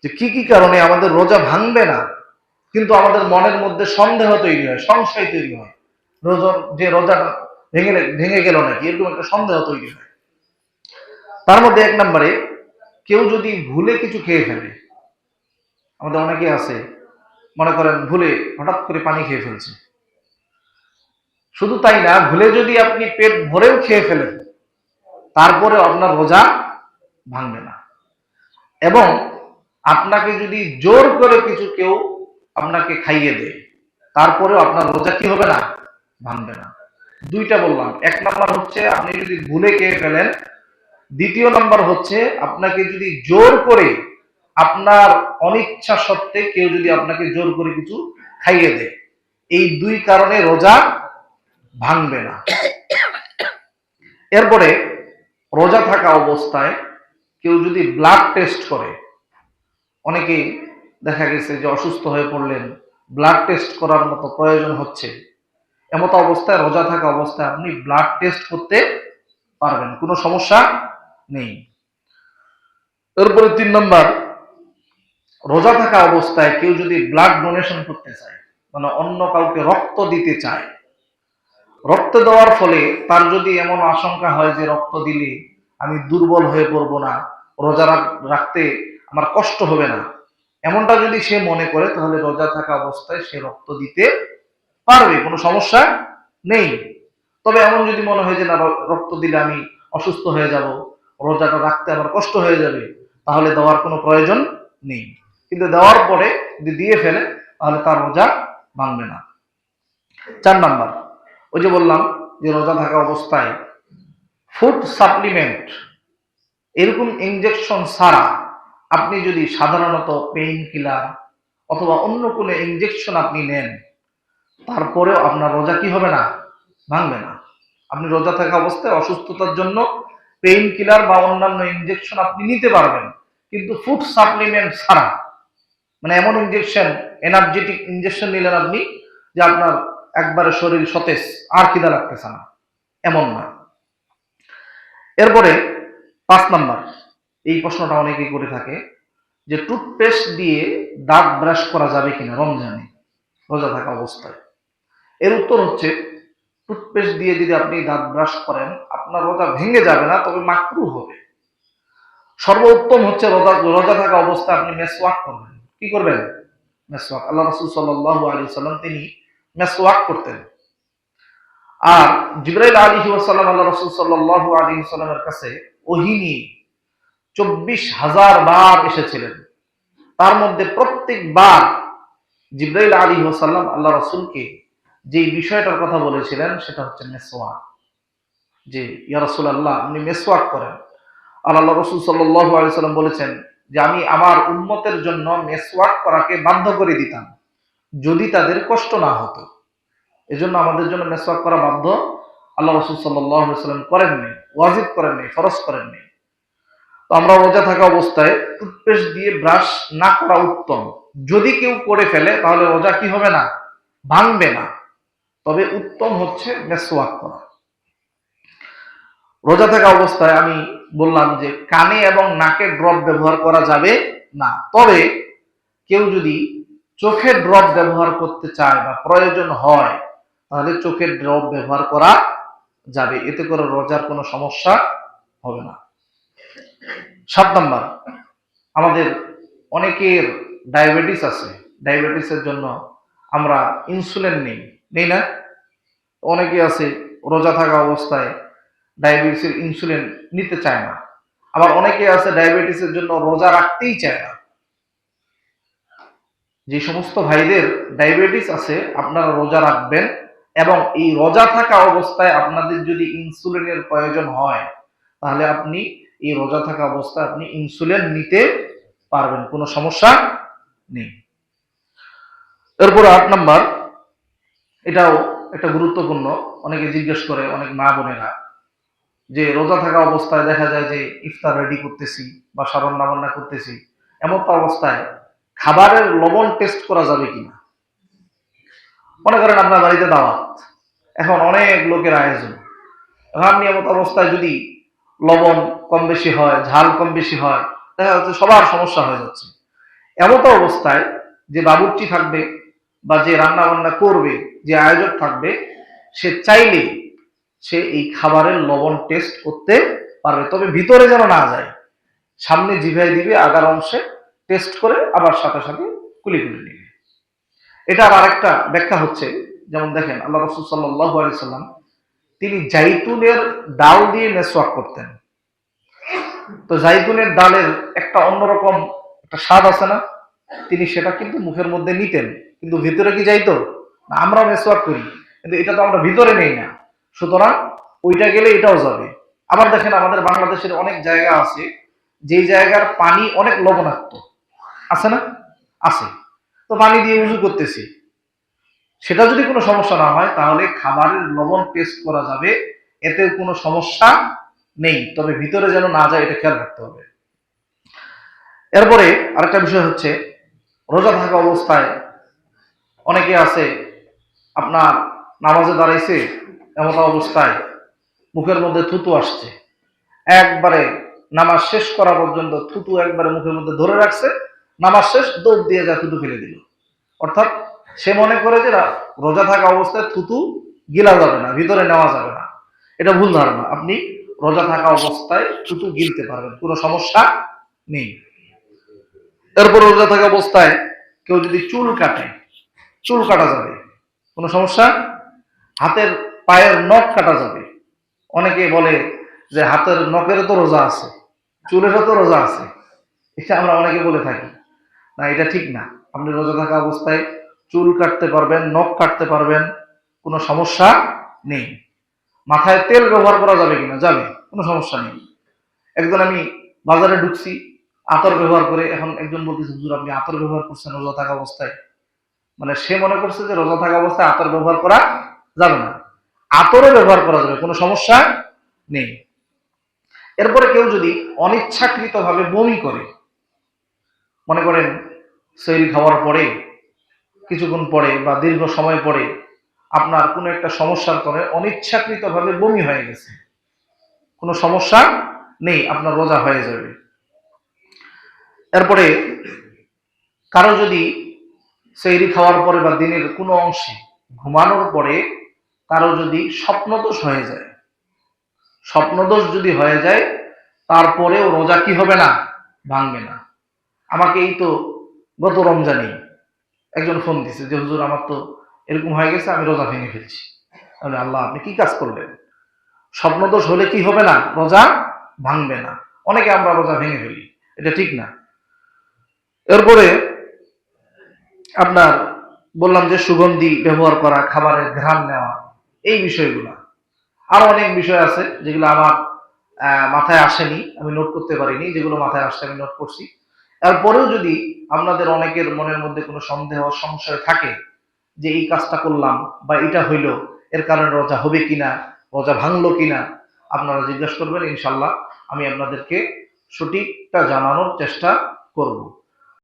যে কি কি কারণে আমাদের রোজা ভাঙবে না, কিন্তু আমাদের মনের মধ্যে সন্দেহ তৈরি হয়, সংশয় তৈরি হয়, রোজা ভেঙে গেল নাকি, এরকম একটা সন্দেহ তৈরি হয়। তার মধ্যে এক নম্বরে, কেউ যদি ভুলে কিছু খেয়ে ফেলে। আমাদের অনেকে আছে, মনে করেন ভুলে হঠাৎ করে পানি খেয়ে ফেলছে। শুধু তাই না, ভুলে যদি আপনি পেট ভরেও খেয়ে ফেলেন, তারপরে আপনার রোজা ভাঙবে না। এবং আপনাকে যদি জোর করে কিছু কেউ আপনাকে খাইয়ে দেয়, তারপরেও আপনার রোজা কি হবে না, ভাঙবে না। দুইটা বললাম, এক নাম্বার হচ্ছে আপনি যদি ভুলে খেয়ে ফেলেন, দ্বিতীয় নাম্বার হচ্ছে আপনাকে যদি জোর করে, আপনার অনিচ্ছা সত্ত্বে কেউ যদি আপনাকে জোর করে কিছু খাইয়ে দেয়। এই দুই কারণে রোজা ভাঙবে না। এরপরে রোজা থাকা অবস্থায় কেউ যদি ব্লাড টেস্ট করে, অনেকেই দেখা গেছে যে অসুস্থ হয়ে পড়লেন, ব্লাড টেস্ট করার মতো প্রয়োজন হচ্ছে, এমত অবস্থায় রোজা থাকা অবস্থায় আপনি ব্লাড টেস্ট করতে পারবেন, কোনো সমস্যা নেই। এরপরে 3 নম্বর, রোজা থাকা অবস্থায় কেউ যদি ব্লাড ডোনেশন করতে চায়, মানে অন্য কাউকে রক্ত দিতে চায়, রক্ত দেওয়ার ফলে তার যদি এমন আশঙ্কা হয় যে রক্ত দিলে আমি দুর্বল হয়ে পড়বো না, রোজা রাখতে আমার কষ্ট হবে না, এমনটা যদি সে মনে করে, তাহলে রোজা থাকা অবস্থায় সে রক্ত দিতে পারবে, কোনো সমস্যা নেই। তবে এমন যদি মনে হয় যে না, রক্ত দিলে আমি অসুস্থ হয়ে যাব, রোজাটা রাখতে আমার কষ্ট হয়ে যাবে, তাহলে দেওয়ার কোনো প্রয়োজন নেই। কিন্তু দেওয়ার পরে যদি দিয়ে ফেলে, তাহলে তার রোজা ভাঙবে না। 4 নাম্বার, ওই যে বললাম যে রোজা থাকা অবস্থায় ফুড সাপ্লিমেন্ট, এরকম ইনজেকশন ছাড়া আপনি যদি সাধারণত পেইন কিলার অথবা অন্য কোনো ইনজেকশন আপনি নেন, তারপরেও আপনার রোজা কি হবে না, ভাঙবে না। আপনি রোজা থাকা অবস্থায় অসুস্থতার জন্য পেইন কিলার বা অন্যান্য ইনজেকশন আপনি নিতে পারবেন, কিন্তু ফুড সাপ্লিমেন্ট ছাড়া, মানে এমন ইনজেকশন, এনার্জেটিক ইনজেকশন নিলেন আপনি যে আপনার একবারে শরীর সতেজ, আর খিদা লাগতেছে না, এমন না। এরপরে 5 নাম্বার, এই প্রশ্নটা অনেকেই করে থাকে যে টুথপেস্ট দিয়ে দাঁত ব্রাশ করা যাবে কিনা রমজানে রোজা থাকা অবস্থায়। এর উত্তর হচ্ছে, টুথপেস্ট দিয়ে যদি আপনি দাঁত ব্রাশ করেন, আপনার রোজা ভেঙে যাবে না, তবে মাকরুহ হবে। সর্বোত্তম হচ্ছে রোজা থাকা অবস্থায় আপনি মেসওয়াক করবেন। কি করবেন? মেসওয়াক। আল্লাহ রাসূল সাল্লাল্লাহু আলাইহি ওয়াসাল্লাম তিনি মেসওয়াক করতেন। আর জিবরাইল আলাইহিস সালাম আল্লাহ রাসূল সাল্লাল্লাহু আলাইহি ওয়াসাল্লামের কাছে ওহী নিয়ে 24,000 বার এসেছিলেন। তার মধ্যে প্রত্যেকবার জিবরাইল আলাইহিস সালাম আল্লাহ রাসূলকে যে বিষয়টার কথা বলেছিলেন, সেটা হচ্ছে মেসওয়াক। যে ইয়া রাসূলুল্লাহ, আপনি মেসওয়াক করেন। আর আল্লাহ রাসূল সাল্লাল্লাহু আলাইহি ওয়াসাল্লাম বলেছেন যে আমি আমার উম্মতের জন্য মেসওয়াক করাকে বাধ্য করে দিতাম যদি তাদের কষ্ট না হতো। এজন্য আমাদের জন্য মেসওয়াক করা বাধ্য আল্লাহ রাসূল সাল্লাল্লাহু আলাইহি ওয়াসাল্লাম করেননি, ওয়াজিব করেননি, ফরজ করেননি। তো আমরা রোজা থাকা অবস্থায় টুথপেস্ট দিয়ে ব্রাশ না করা উত্তম। যদি কেউ করে ফেলে, তাহলে রোজা কি হবে না, ভাঙবে না। তবে উত্তম হচ্ছে মেসওয়াক করা। রোজা থাকা অবস্থায় আমি বললাম যে কানে এবং নাকে ড্রপ ব্যবহার করা যাবে না। তবে কেউ যদি চোখের ড্রপ ব্যবহার করতে চায় বা প্রয়োজন হয়, তাহলে চোখের ড্রপ ব্যবহার করা যাবে, এতে করে রোজার কোনো সমস্যা হবে না। 7 নাম্বার, আমাদের অনেকের ডায়াবেটিস আছে। ডায়াবেটিসের জন্য আমরা ইনসুলিন নেই না? অনেকে আছে রোজা থাকা অবস্থায় ডায়াবেটিসের ইনসুলিন নিতে চায় না। আবার অনেকে আছে ডায়াবেটিসের জন্য রোজা রাখতেই চায় না। যে সমস্ত ভাইদের ডায়াবেটিস আছে, আপনারা রোজা রাখবেন, এবং এই রোজা থাকা অবস্থায় আপনাদের যদি ইনসুলিনের প্রয়োজন হয়, তাহলে আপনি এই রোজা থাকা অবস্থায় আপনি ইনসুলিন নিতে পারবেন, কোনো সমস্যা নেই। এরপর 8 নাম্বার, এটাও একটা গুরুত্বপূর্ণ, অনেকে জিজ্ঞেস করে, অনেক মা বোনেরা, যে রোজা থাকা অবস্থায় দেখা যায় যে ইফতার রেডি করতেছি বা সাবান্না বান্না করতেছি, এমন তো অবস্থায় খাবারের লবণ টেস্ট করা যাবে কিনা। মনে করেন আপনার বাড়িতে দাওয়াত, এখন অনেক লোকের আয়োজন, এখন আপনি এমন অবস্থায় যদি লবণ কম বেশি হয়, ঝাল কম বেশি হয়, দেখা যাচ্ছে সবার সমস্যা হয়ে যাচ্ছে। এমতো অবস্থায় যে বাবুর্চি থাকবে বা যে রান্না বান্না করবে, যে আয়োজক থাকবে, সে চাইলে সে এই খাবারের লবণ টেস্ট করতে পারবে, তবে ভিতরে যেন না যায়, সামনে জিভায় দিবে, আগার অংশে টেস্ট করে আবার সাথে সাথে কুলি কুলি নিবে। এটার আরেকটা ব্যাখ্যা হচ্ছে, যেমন দেখেন আল্লাহ রাসূল সাল্লাল্লাহু আলাইহি সাল্লাম তিনি জাইতুনের ডাল দিয়ে মেসওয়াক করতেন। তো জাইতুনের ডালের একটা অন্যরকম একটা স্বাদ আছে না, তিনি সেটা কিন্তু মুখের মধ্যে নিতেন, কিন্তু ভিতরে কি যাইতো না? আমরা মেসওয়াক করি কিন্তু এটা তো আমরা ভিতরে নেই না, সুতরাং ওইটা গেলে এটাও যাবে। আবার দেখেন আমাদের বাংলাদেশের অনেক জায়গা আছে যে জায়গার পানি অনেক লবণাক্ত, আছে না? আছে। তো পানি দিয়ে উজু করতেছি, সেটা যদি কোনো সমস্যা না হয় তাহলে খাবারের লবণ টেস্ট করা যাবে, এতে কোনো সমস্যা নেই, তবে ভিতরে যেন না যায় এটা খেয়াল রাখতে হবে। এরপরে আরেকটা বিষয় হচ্ছে, রোজা থাকা অবস্থায় অনেকে আছে আপনার নামাজে দাঁড়াইছে, এমন অবস্থায় মুখের মধ্যে থুতু আসছে, একবারে নামাজ শেষ করা পর্যন্ত থুতু একবারে মুখের মধ্যে ধরে রাখছে, নামাজ শেষ দৌড় দিয়ে যা থুতু ফেলে দিল। অর্থাৎ সে মনে করে যে রোজা থাকা অবস্থায় থুতু গিলা যাবে না, ভিতরে নেওয়া যাবে না। এটা ভুল ধারণা। আপনি রোজা থাকা অবস্থায় থুতু গিলতে পারবেন, কোনো সমস্যা নেই। এরপর রোজা থাকা অবস্থায় কেউ যদি চুল কাটে, চুল কাটা যাবে, কোনো সমস্যা। হাতের পায়ের নখ কাটা যাবে। অনেকে বলে যে হাতের নখেরও তো রোজা আছে, চুলেরও তো রোজা আছে, এটা আমরা অনেকে বলে থাকি। না, এটা ঠিক না। আপনি রোজা থাকা অবস্থায় চুল কাটতে পারবেন, নখ কাটতে পারবেন, কোনো সমস্যা নেই। মাথায় তেল ব্যবহার করা যাবে কিনা? যাবে, কোনো সমস্যা নেই। একজন আমি বাজারে ঢুকছি আতর ব্যবহার করে, এখন একজন বলতেছে হুজুর আপনি আতর ব্যবহার করছেন রোজা থাকা অবস্থায়, মানে সে মনে করছে যে রোজা থাকা অবস্থায় আতর ব্যবহার করা যাবে না। আতরও ব্যবহার করা যাবে, কোনো সমস্যা নেই। এরপরে কেউ যদি অনিচ্ছাকৃত ভাবে বমি করে, মনে করেন সেহরি খাওয়ার পরে কিছুক্ষণ পরে বা দীর্ঘ সময় পরে আপনার কোনো একটা সমস্যার কারণে অনিচ্ছাকৃত ভাবে বমি হয়ে গেছে, কোনো সমস্যা নেই, আপনার রোজা হয়ে যাবে। এরপরে কারো যদি সেহরি খাওয়ার পরে বা দিনের কোনো অংশে ঘুমানোর পরে কারো যদি স্বপ্নদোষ হয়ে যায়, স্বপ্নদোষ যদি হয়ে যায় তারপরেও রোজা কি হবে না? ভাঙবে না। আমাকে এই তো গত রমজানে একজন ফোন দিছে যে হুজুর আমার তো এরকম হয়ে গেছে, আমি রোজা ভেঙে ফেলছি। তাহলে আল্লাহ আপনি কি কাজ করলেন? স্বপ্নদোষ হলে কি হবে না? রোজা ভাঙবে না। অনেকে আমরা রোজা ভেঙে ফেলি, এটা ঠিক না। এরপরে আপনার বললাম যে সুগন্ধি ব্যবহার করা, খাবারের ঘ্রাণ নেওয়া, এই বিষয়গুলো। আরো অনেক বিষয় আছে যেগুলো আমার মাথায় আসেনি, আমি নোট করতে পারিনি, যেগুলো মাথায় আসছে আমি নোট করছি। এরপরেও যদি আপনাদের অনেকের মনের মধ্যে কোনো সন্দেহ সংশয় থাকে যে এই কাজটা করলাম বা এটা হইলো, এর কারণে রোজা হবে কিনা, রোজা ভাঙলো কিনা, আপনারা জিজ্ঞাসা করবেন, ইনশাল্লাহ আমি আপনাদেরকে সঠিকটা জানানোর চেষ্টা করব।